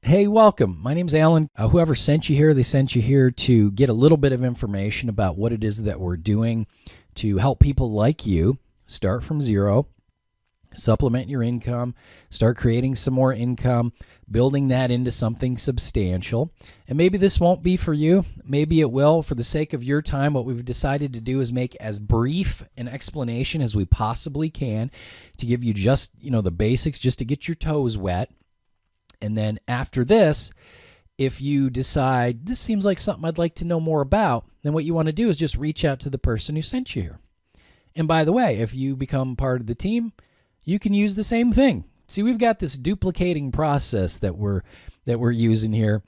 Hey, welcome. My name's Alan. Whoever sent you here, they sent you here to get a little bit of information about what it is that we're doing to help people like you start from zero, supplement your income, start creating some more income, building that into something substantial. And maybe this won't be for you. Maybe it will. For the sake of your time, what we've decided to do is make as brief an explanation as we possibly can to give you just, the basics, just to get your toes wet. And then after this, if you decide this seems like something I'd like to know more about, then what you want to do is just reach out to the person who sent you here. And by the way, if you become part of the team, you can use the same thing. See, we've got this duplicating process that we're using here.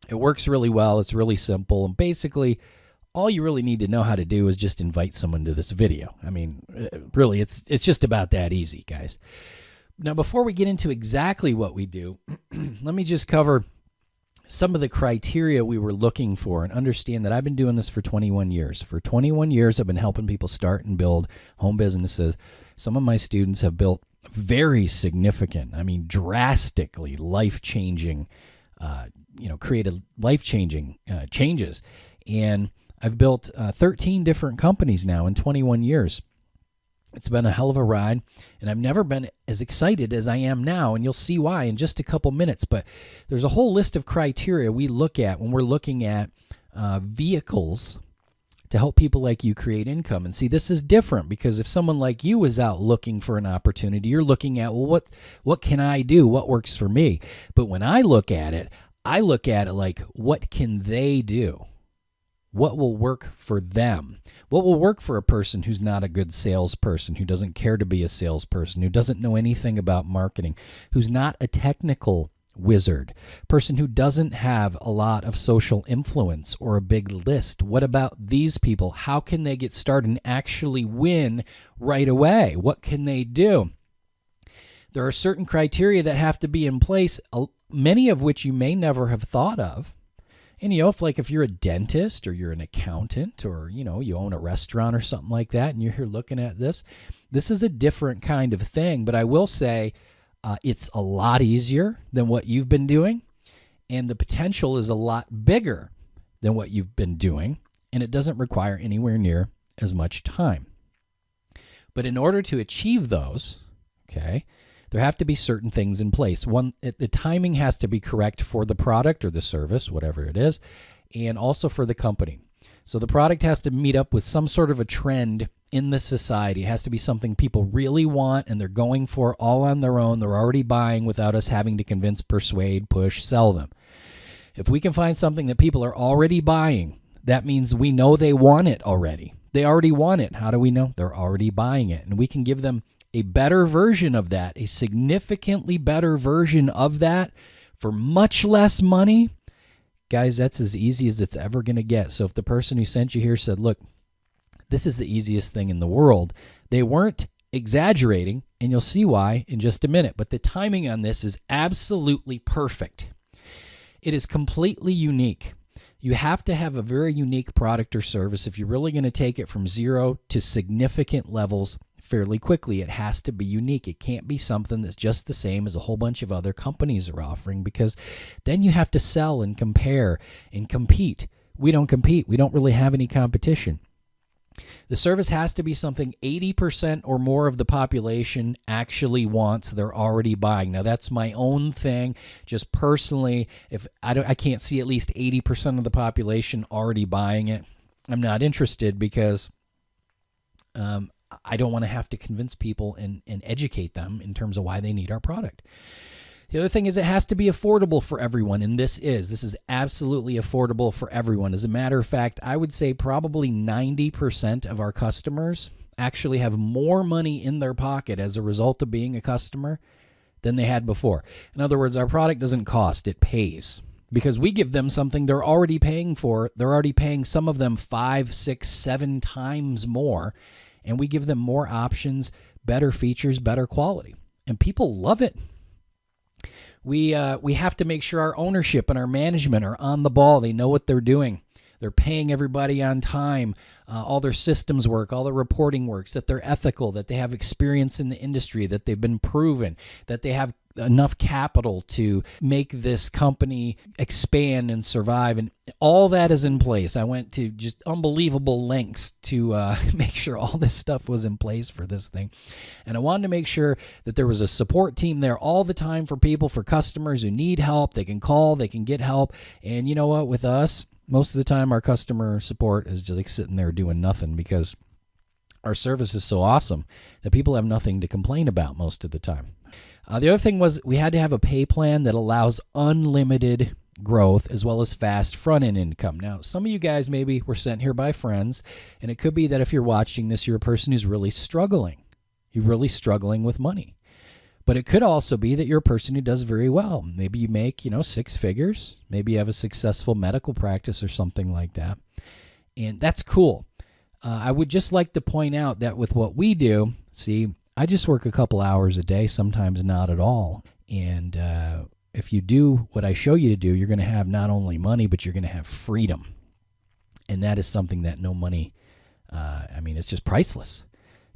It works really well. It's really simple. And basically, all you really need to know how to do is just invite someone to this video. I mean, really, it's just about that easy, guys. Now, before we get into exactly what we do, let me just cover some of the criteria we were looking for and understand that I've been doing this for 21 years. For 21 years, I've been helping people start and build home businesses. Some of my students have built very significant, drastically life-changing, created life-changing changes. And I've built 13 different companies now in 21 years. It's been a hell of a ride, and I've never been as excited as I am now, and you'll see why in just a couple minutes. But there's a whole list of criteria we look at when we're looking at vehicles to help people like you create income. And see, this is different because if someone like you is out looking for an opportunity, you're looking at, well, what can I do? What works for me? But when I look at it like, what can they do? What will work for them? What will work for a person who's not a good salesperson, who doesn't care to be a salesperson, who doesn't know anything about marketing, who's not a technical wizard, person who doesn't have a lot of social influence or a big list? What about these people? How can they get started and actually win right away? What can they do? There are certain criteria that have to be in place, many of which you may never have thought of. And, if you're a dentist or you're an accountant or, you own a restaurant or something like that and you're here looking at this is a different kind of thing. But I will say it's a lot easier than what you've been doing, and the potential is a lot bigger than what you've been doing, and it doesn't require anywhere near as much time. But in order to achieve those, there have to be certain things in place. One, the timing has to be correct for the product or the service, whatever it is, and also for the company. So the product has to meet up with some sort of a trend in the society. It has to be something people really want and they're going for all on their own. They're already buying without us having to convince, persuade, push, sell them. If we can find something that people are already buying, that means we know they want it already. They already want it. How do we know? They're already buying it. And we can give them a better version of that, a significantly better version of that for much less money. Guys, that's as easy as it's ever going to get. So if the person who sent you here said, look, this is the easiest thing in the world, they weren't exaggerating, and you'll see why in just a minute. But the timing on this is absolutely perfect. It is completely unique. You have to have a very unique product or service if you're really going to take it from zero to significant levels fairly quickly. It has to be unique. It can't be something that's just the same as a whole bunch of other companies are offering, because then you have to sell and compare and compete. We don't compete. We don't really have any competition. The service has to be something 80% or more of the population actually wants. They're already buying. Now, that's my own thing. Just personally, if I can't see at least 80% of the population already buying it, I'm not interested, because I don't want to have to convince people and educate them in terms of why they need our product. The other thing is it has to be affordable for everyone, and this is absolutely affordable for everyone. As a matter of fact, I would say probably 90% of our customers actually have more money in their pocket as a result of being a customer than they had before. In other words, our product doesn't cost, it pays. Because we give them something they're already paying for. They're already paying, some of them 5, 6, 7 times more, and we give them more options, better features, better quality. And people love it. We have to make sure our ownership and our management are on the ball. They know what they're doing. they're paying everybody on time, all their systems work, all their reporting works, that they're ethical, that they have experience in the industry, that they've been proven, that they have enough capital to make this company expand and survive. And all that is in place. I went to just unbelievable lengths to make sure all this stuff was in place for this thing. And I wanted to make sure that there was a support team there all the time for people, for customers who need help. They can call, they can get help. And you know what? With us, most of the time our customer support is just like sitting there doing nothing, because our service is so awesome that people have nothing to complain about most of the time. The other thing was we had to have a pay plan that allows unlimited growth as well as fast front-end income. Now, some of you guys maybe were sent here by friends, and it could be that if you're watching this, you're a person who's really struggling. You're really struggling with money. But it could also be that you're a person who does very well. Maybe you make, 6 figures. Maybe you have a successful medical practice or something like that. And that's cool. I would just like to point out that with what we do, I just work a couple hours a day, sometimes not at all. And if you do what I show you to do, you're going to have not only money, but you're going to have freedom. And that is something that no money, it's just priceless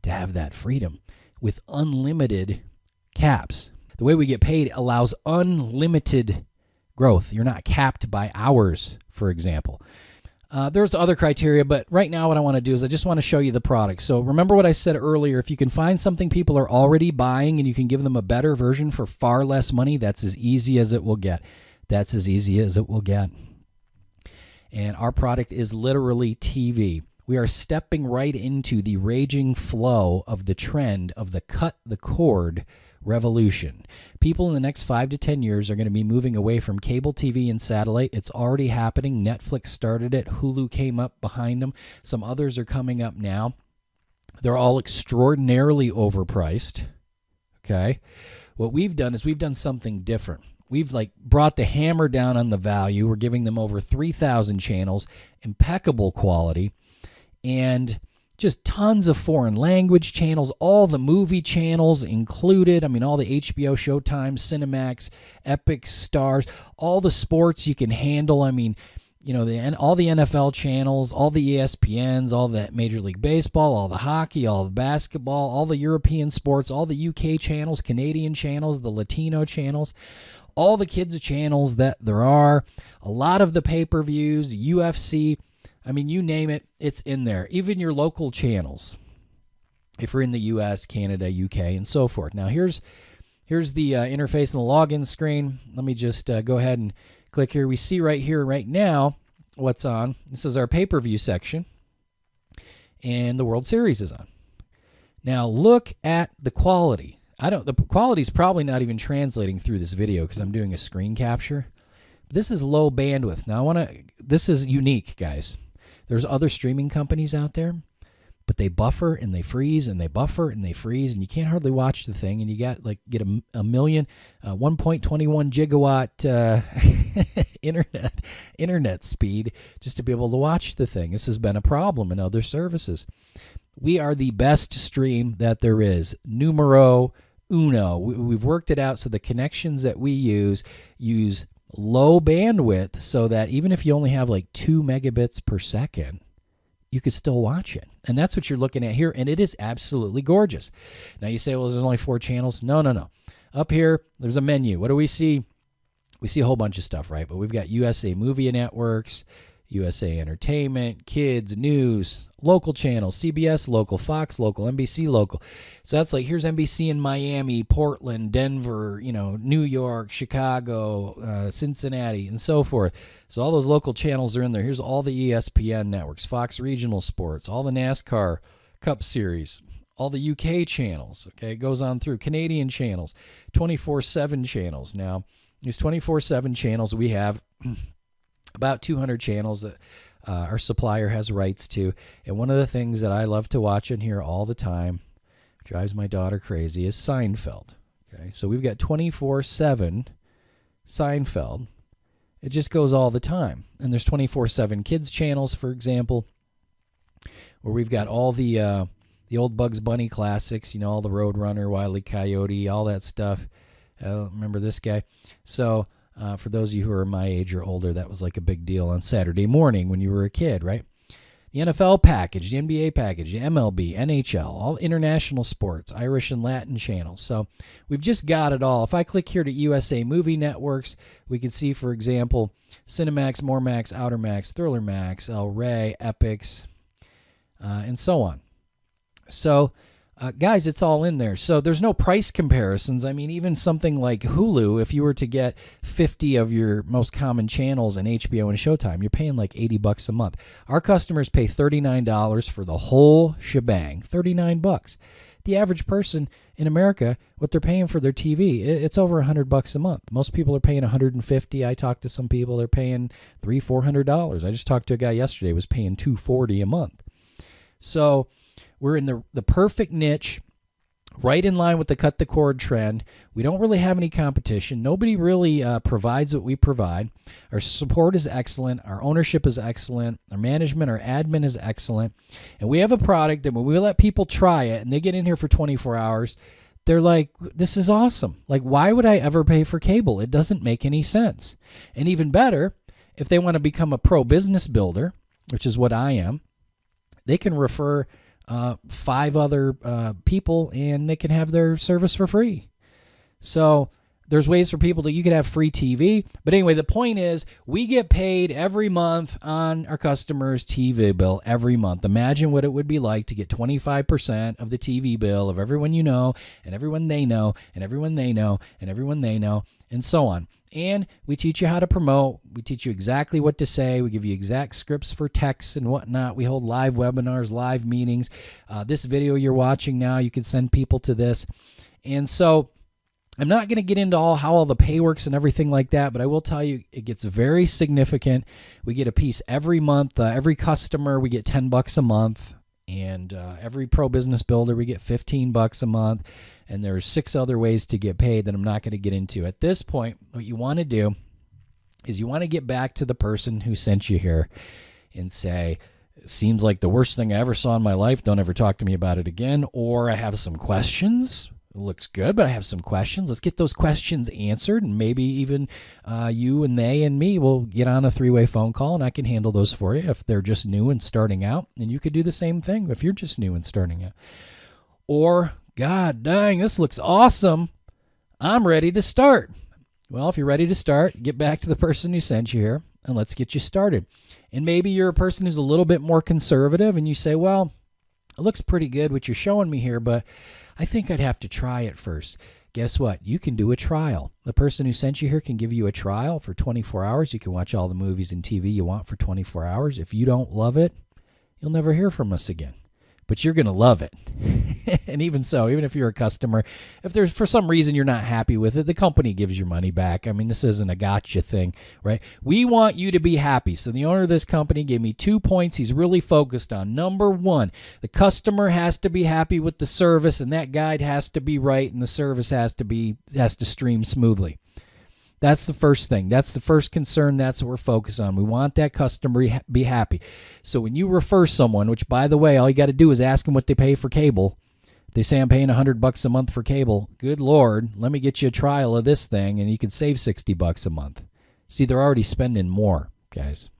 to have that freedom with unlimited caps. The way we get paid allows unlimited growth. You're not capped by hours, for example. There's other criteria, but right now what I want to do is I just want to show you the product. So remember what I said earlier, if you can find something people are already buying and you can give them a better version for far less money, that's as easy as it will get. That's as easy as it will get. And our product is literally TV. We are stepping right into the raging flow of the trend of the cut the cord revolution. People in the next 5 to 10 years are going to be moving away from cable TV and satellite. It's already happening. Netflix started it. Hulu came up behind them. Some others are coming up now. They're all extraordinarily overpriced. Okay. What we've done is we've done something different. We've brought the hammer down on the value. We're giving them over 3,000 channels, impeccable quality, and just tons of foreign language channels, all the movie channels included. All the HBO, Showtime, Cinemax, Epic, Stars, all the sports you can handle. All the NFL channels, all the ESPNs, all the Major League Baseball, all the hockey, all the basketball, all the European sports, all the UK channels, Canadian channels, the Latino channels, all the kids channels that there are, a lot of the pay-per-views, UFC. You name it, it's in there. Even your local channels, if you're in the U.S., Canada, UK, and so forth. Now, here's the interface and the login screen. Let me just go ahead and click here. We see right here, right now, what's on. This is our pay-per-view section, and the World Series is on. Now, look at the quality. The quality is probably not even translating through this video because I'm doing a screen capture. This is low bandwidth. Now, this is unique, guys. There's other streaming companies out there, but they buffer and they freeze and they buffer and they freeze, and you can't hardly watch the thing. And you got get a million, 1.21 gigawatt internet speed just to be able to watch the thing. This has been a problem in other services. We are the best stream that there is. Numero uno. We've worked it out so the connections that we use low bandwidth so that even if you only have 2 megabits per second, you could still watch it. And that's what you're looking at here, and it is absolutely gorgeous. Now you say, well, there's only 4 channels. No. Up here, there's a menu. What do we see? We see a whole bunch of stuff, right? But we've got USA Movie Networks, USA Entertainment, Kids, News, local channels, CBS local, Fox local, NBC local. So that's here's NBC in Miami, Portland, Denver, New York, Chicago, Cincinnati, and so forth. So all those local channels are in there. Here's all the ESPN networks, Fox Regional Sports, all the NASCAR Cup Series, all the UK channels. Okay, it goes on through Canadian channels, 24/7 channels. Now, these 24/7 channels we have about 200 channels that our supplier has rights to. And one of the things that I love to watch in here all the time, drives my daughter crazy, is Seinfeld. Okay, so we've got 24/7 Seinfeld. It just goes all the time. And there's 24/7 kids channels, for example, where we've got all the old Bugs Bunny classics, all the Roadrunner, Wile E. Coyote, all that stuff. Remember this guy? So For those of you who are my age or older, that was like a big deal on Saturday morning when you were a kid, right? The NFL package, the NBA package, the MLB, NHL, all international sports, Irish and Latin channels. So we've just got it all. If I click here to USA Movie Networks, we can see, for example, Cinemax, Moremax, Outer Max, Thriller Max, El Rey, Epix, and so on. So, guys, it's all in there. So there's no price comparisons. I mean, even something like Hulu, if you were to get 50 of your most common channels in HBO and Showtime, you're paying like $80 a month. Our customers pay $39 for the whole shebang, $39. The average person in America, what they're paying for their TV, it's over $100 a month. Most people are paying $150. I talked to some people, they're paying $300-$400. I just talked to a guy yesterday who was paying $240 a month. So we're in the perfect niche, right in line with the cut the cord trend. We don't really have any competition. Nobody really provides what we provide. Our support is excellent. Our ownership is excellent. Our management, our admin is excellent. And we have a product that when we let people try it and they get in here for 24 hours, they're like, this is awesome. Like, why would I ever pay for cable? It doesn't make any sense. And even better, if they want to become a pro business builder, which is what I am, they can refer 5 other people and they can have their service for free. So there's ways for people you could have free TV. But anyway, the point is we get paid every month on our customers' TV bill every month. Imagine what it would be like to get 25% of the TV bill of everyone you know and everyone they know and everyone they know and everyone they know and so on. And we teach you how to promote. We teach you exactly what to say. We give you exact scripts for texts and whatnot. We hold live webinars, live meetings. This video you're watching now, you can send people to this. And so I'm not going to get into how all the pay works and everything like that, but I will tell you it gets very significant. We get a piece every month. Every customer, we get $10 a month. And every pro business builder, we get $15 a month. And there's 6 other ways to get paid that I'm not going to get into. At this point, what you want to do is you want to get back to the person who sent you here and say, it seems like the worst thing I ever saw in my life. Don't ever talk to me about it again. Or I have some questions. It looks good, but I have some questions. Let's get those questions answered. And maybe even you and they and me will get on a 3-way phone call and I can handle those for you if they're just new and starting out. And you could do the same thing if you're just new and starting out. Or, God dang, this looks awesome. I'm ready to start. Well, if you're ready to start, get back to the person who sent you here and let's get you started. And maybe you're a person who's a little bit more conservative and you say, well, it looks pretty good what you're showing me here, but I think I'd have to try it first. Guess what? You can do a trial. The person who sent you here can give you a trial for 24 hours. You can watch all the movies and TV you want for 24 hours. If you don't love it, you'll never hear from us again. But you're going to love it. And even so, even if you're a customer, if there's for some reason you're not happy with it, the company gives your money back. I mean, this isn't a gotcha thing, right? We want you to be happy. So the owner of this company gave me 2 points he's really focused on. Number 1, the customer has to be happy with the service, and that guide has to be right, and the service has to stream smoothly. That's the first thing. That's the first concern. That's what we're focused on. We want that customer to be happy. So when you refer someone, which, by the way, all you got to do is ask them what they pay for cable. If they say I'm paying $100 a month for cable, good Lord, let me get you a trial of this thing, and you can save $60 a month. See, they're already spending more, guys.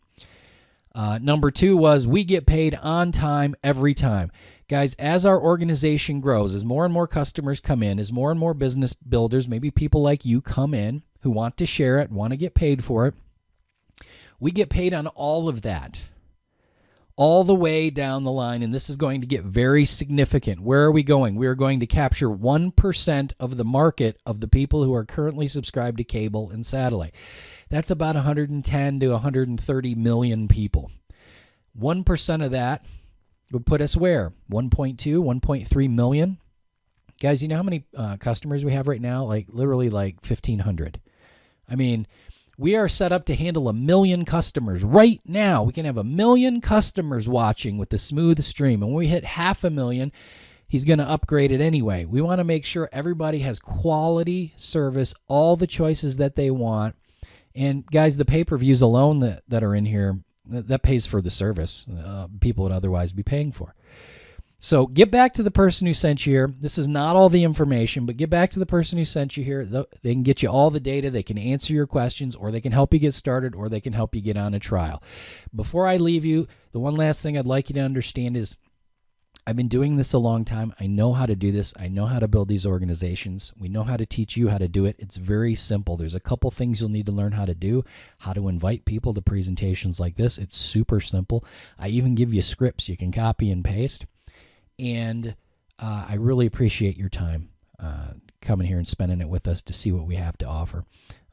Number 2 was we get paid on time every time. Guys, as our organization grows, as more and more customers come in, as more and more business builders, maybe people like you come in, who want to share it, want to get paid for it. We get paid on all of that, all the way down the line, and this is going to get very significant. Where are we going? We are going to capture 1% of the market of the people who are currently subscribed to cable and satellite. That's about 110 to 130 million people. 1% of that would put us where? 1.2, 1.3 million? Guys, you know how many customers we have right now? Like literally like 1,500. I mean, we are set up to handle 1 million customers right now. We can have 1 million customers watching with the smooth stream. And when we hit 500,000, he's going to upgrade it anyway. We want to make sure everybody has quality service, all the choices that they want. And guys, the pay-per-views alone that are in here, that pays for the service people would otherwise be paying for. So get back to the person who sent you here. This is not all the information, but get back to the person who sent you here. They can get you all the data. They can answer your questions, or they can help you get started, or they can help you get on a trial. Before I leave you, the one last thing I'd like you to understand is I've been doing this a long time. I know how to do this. I know how to build these organizations. We know how to teach you how to do it. It's very simple. There's a couple things you'll need to learn how to do, how to invite people to presentations like this. It's super simple. I even give you scripts you can copy and paste. And I really appreciate your time coming here and spending it with us to see what we have to offer.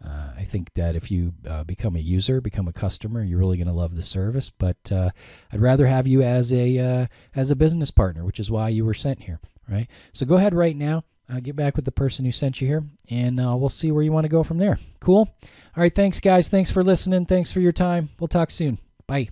I think that if you become a user, become a customer, you're really going to love the service. But I'd rather have you as a business partner, which is why you were sent here, right? So go ahead right now. Get back with the person who sent you here, and we'll see where you want to go from there. Cool? All right, thanks, guys. Thanks for listening. Thanks for your time. We'll talk soon. Bye.